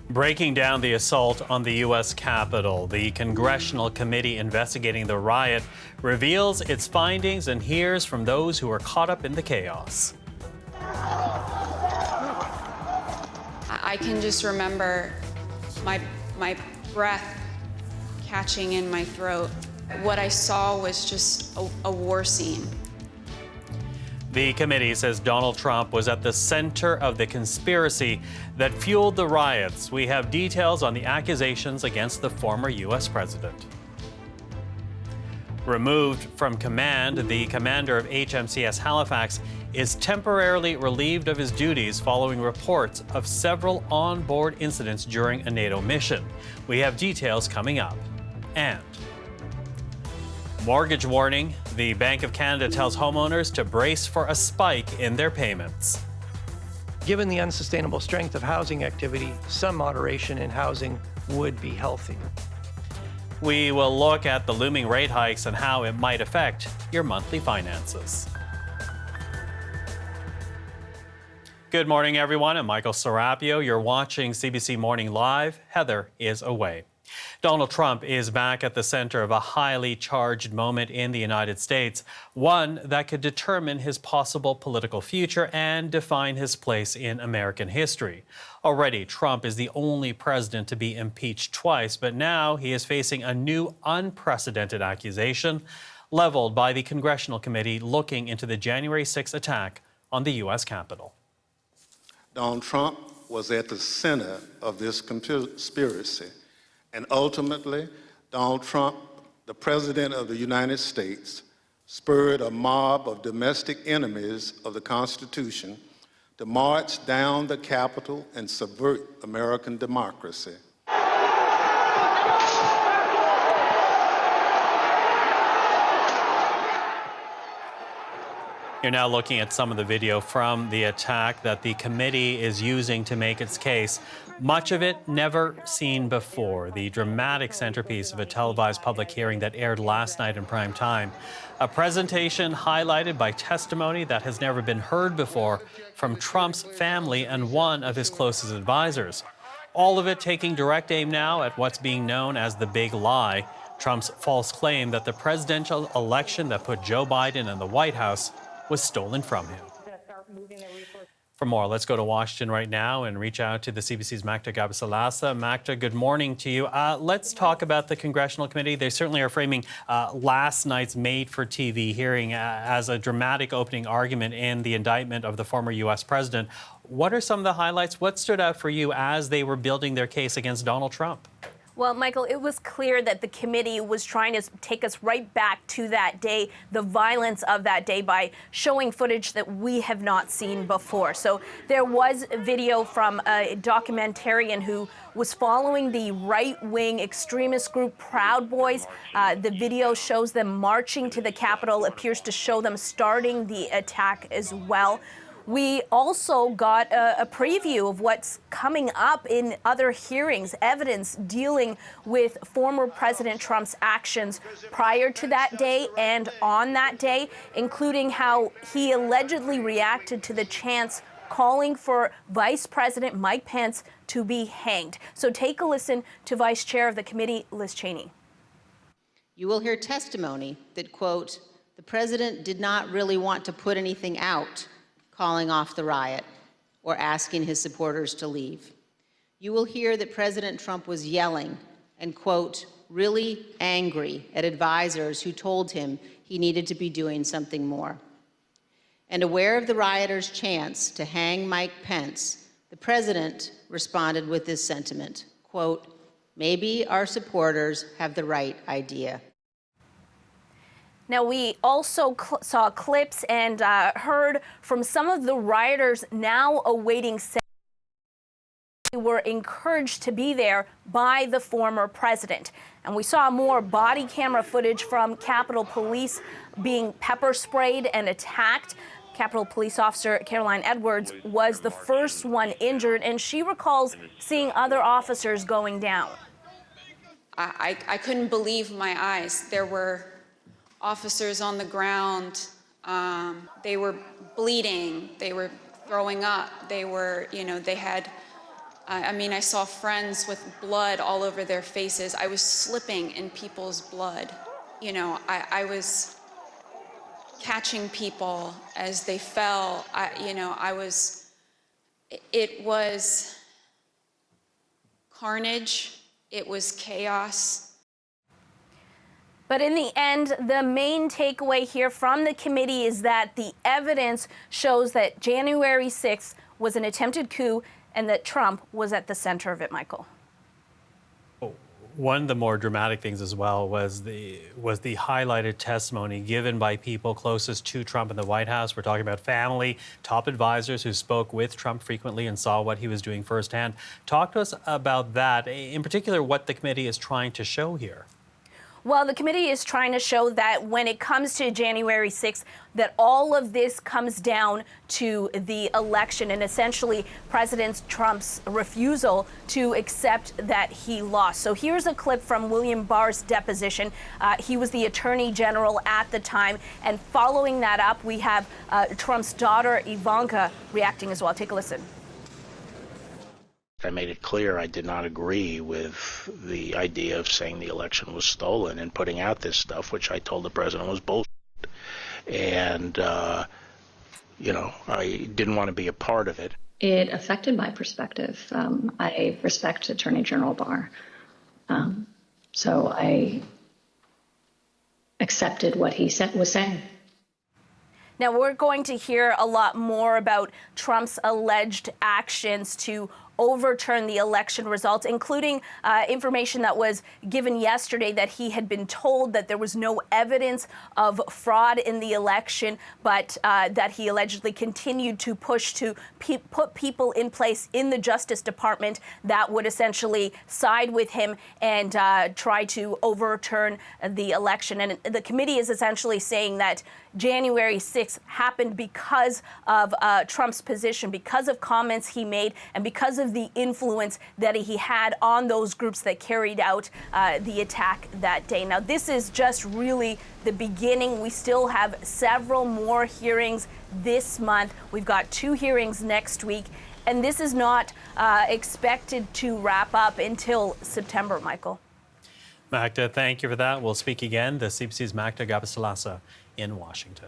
Breaking down the assault on the U.S. Capitol, the Congressional Committee investigating the riot reveals its findings and hears from those who were caught up in the chaos. I can just remember my breath catching in my throat. What I saw was just a war scene. The committee says Donald Trump was at the center of the conspiracy that fueled the riots. We have details on the accusations against the former U.S. president. Removed from command, the commander of HMCS Halifax is temporarily relieved of his duties following reports of several on-board incidents during a NATO mission. We have details coming up. And mortgage warning. The Bank of Canada tells homeowners to brace for a spike in their payments. Given the unsustainable strength of housing activity, some moderation in housing would be healthy. We will look at the looming rate hikes and how it might affect your monthly finances. Good morning, everyone. I'm Michael Serapio. You're watching CBC Morning Live. Heather is away. Donald Trump is back at the center of a highly charged moment in the United States, one that could determine his possible political future and define his place in American history. Already, Trump is the only president to be impeached twice, but now he is facing a new unprecedented accusation leveled by the Congressional Committee looking into the January 6th attack on the U.S. Capitol. Donald Trump was at the center of this conspiracy. And ultimately, Donald Trump, the President of the United States, spurred a mob of domestic enemies of the Constitution to march down the Capitol and subvert American democracy. You're now looking at some of the video from the attack that the committee is using to make its case. Much of it never seen before. The dramatic centerpiece of a televised public hearing that aired last night in prime time. A presentation highlighted by testimony that has never been heard before from Trump's family and one of his closest advisors. All of it taking direct aim now at what's being known as the big lie, Trump's false claim that the presidential election that put Joe Biden in the White House was stolen from him. For more, let's go to Washington right now and reach out to the CBC's Magda Gabasalasa. Magda, good morning to you. Let's talk about the Congressional Committee. They certainly are framing last night's made-for-TV hearing as a dramatic opening argument in the indictment of the former U.S. president. What are some of the highlights? What stood out for you as they were building their case against Donald Trump? Well, Michael, it was clear that the committee was trying to take us right back to that day, the violence of that day, by showing footage that we have not seen before. So there was a video from a documentarian who was following the right-wing extremist group Proud Boys. The video shows them marching to the Capitol, appears to show them starting the attack as well. We also got a preview of what's coming up in other hearings, evidence dealing with former President Trump's actions prior to that day and on that day, including how he allegedly reacted to the chants calling for Vice President Mike Pence to be hanged. So take a listen to Vice Chair of the committee, Liz Cheney. You will hear testimony that, quote, the president did not really want to put anything out calling off the riot or asking his supporters to leave. You will hear that President Trump was yelling and, quote, really angry at advisors who told him he needed to be doing something more. And aware of the rioters' chants to hang Mike Pence, the president responded with this sentiment, quote, maybe our supporters have the right idea. Now, we also saw clips and heard from some of the rioters now awaiting sentencing. They were encouraged to be there by the former president. And we saw more body camera footage from Capitol Police being pepper sprayed and attacked. Capitol Police Officer Caroline Edwards was the first one injured, and she recalls seeing other officers going down. I couldn't believe my eyes. There were officers on the ground. They were bleeding. They were throwing up. They were, they had I mean, I saw friends with blood all over their faces. I was slipping in people's blood. You know, I was catching people as they fell. It was carnage. It was chaos. But in the end, the main takeaway here from the committee is that the evidence shows that January 6th was an attempted coup and that Trump was at the center of it, Michael. One of the more dramatic things as well was the highlighted testimony given by people closest to Trump in the White House. We're talking about family, top advisors who spoke with Trump frequently and saw what he was doing firsthand. Talk to us about that, in particular what the committee is trying to show here. Well, the committee is trying to show that when it comes to January 6th, that all of this comes down to the election and essentially President Trump's refusal to accept that he lost. So here's a clip from William Barr's deposition. He was the Attorney General at the time. And following that up, we have Trump's daughter, Ivanka, reacting as well. Take a listen. I made it clear I did not agree with the idea of saying the election was stolen and putting out this stuff, which I told the president was bullshit. And, I didn't want to be a part of it. It affected my perspective. I respect Attorney General Barr. So I accepted what he was saying. Now, we're going to hear a lot more about Trump's alleged actions to overturn the election results, including information that was given yesterday that he had been told that there was no evidence of fraud in the election, but that he allegedly continued to push to put people in place in the Justice Department that would essentially side with him and try to overturn the election. And the committee is essentially saying that January 6th happened because of Trump's position, because of comments he made, and because of the influence that he had on those groups that carried out the attack that day. Now, this is just really the beginning. We still have several more hearings this month. We've got 2 hearings next week, and this is not expected to wrap up until September, Michael. Magda, thank you for that. We'll speak again. The CBC's Magda Gabastalasa in Washington.